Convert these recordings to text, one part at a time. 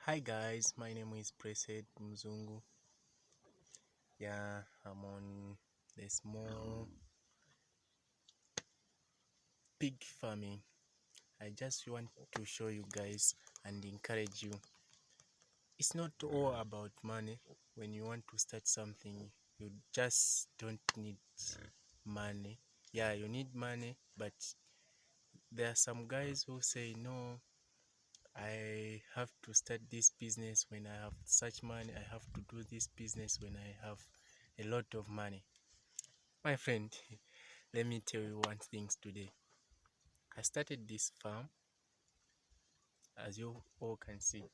Hi guys, my name is Preset Mzungu. Yeah, I'm on the small pig farming. I just want to show you guys and encourage you. It's not all about money. When you want to start something, you just don't need money. Yeah, you need money, but there are some guys who say no, I have to start this business when I have such money. I have to do this business when I have a lot of money. My friend, let me tell you one thing today. I started this farm, as you all can see.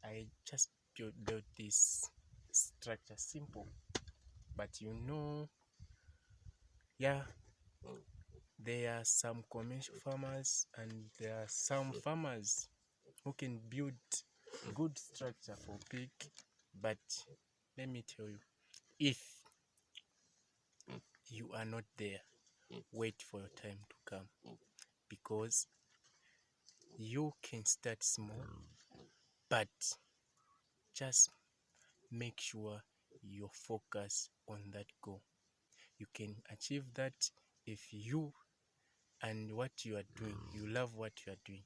I just built this structure, simple. But yeah, there are some commercial farmers and there are some farmers who can build good structure for pig. But let me tell you, if you are not there, wait for your time to come, because you can start small, but just make sure you focus on that goal. You can achieve that if you and what you are doing, you love what you are doing.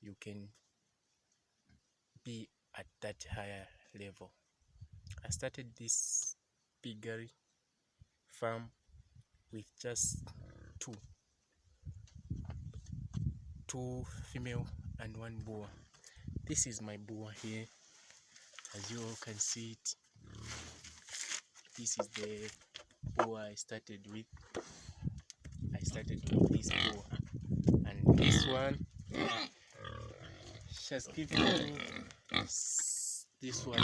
You can be at that higher level. I started this piggery farm with just two female and one boa. This is my boa here, as you all can see it. This is the boa I started with. I started with this boa, and this one, she has given me this one.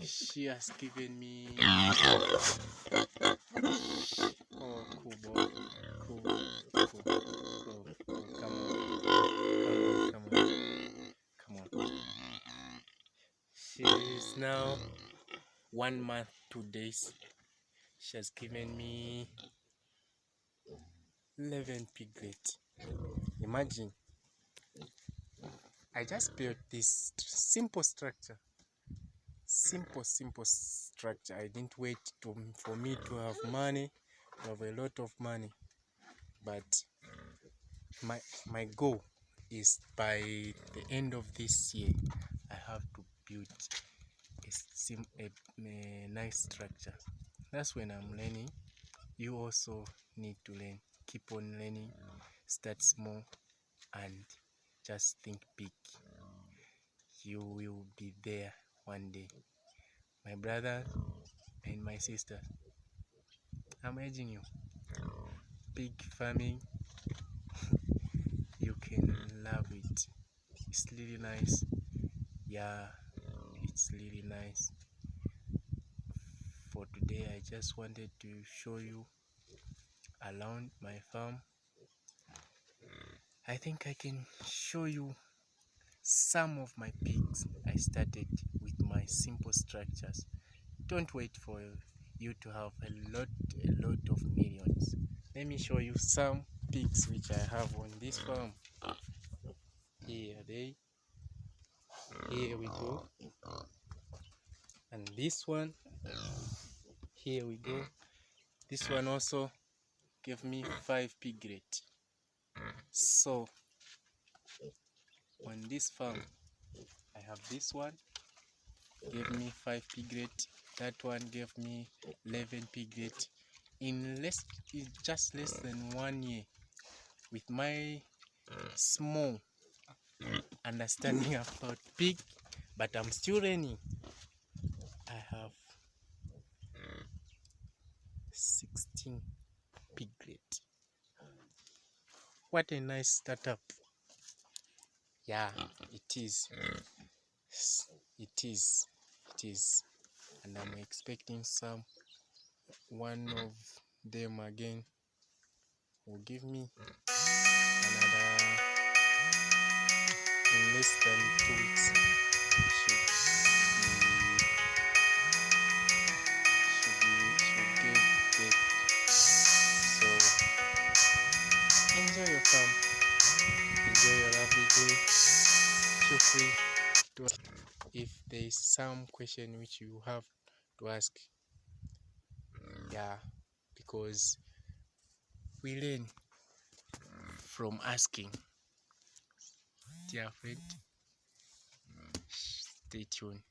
She has given me cool boy, cool, cool. Come on. She's now 1 month 2 days. She has given me 11 piglets. Imagine, I just built this simple structure. Simple structure. I didn't wait for me to have money, to have a lot of money. But my goal is by the end of this year, I have to build a nice structure. That's when I'm learning. You also need to learn. Keep on learning. Start small and just think big. You will be there one day. My brother and my sister, I'm urging you. Pig farming, you can love it. It's really nice. Yeah, it's really nice. For today, I just wanted to show you around my farm. I think I can show you some of my pigs. I started with my simple structures. Don't wait for you to have a lot of millions. Let me show you some pigs which I have on this farm. Here we go. And this one, here we go. This one also gave me 5 piglets. So on this farm, I have this one, gave me 5 piglets. That one gave me 11 piglets. In just less than 1 year, with my small understanding about pig, but I'm still learning, I have 16 piglets. What a nice startup. Yeah, it is. It is. And I'm expecting one of them again will give me another, in less than 2 weeks. Should give birth. So enjoy your farm, enjoy your lovely day. Feel free to ask. If there is some question which you have to ask, yeah, because we learn from asking. Dear friend, stay tuned.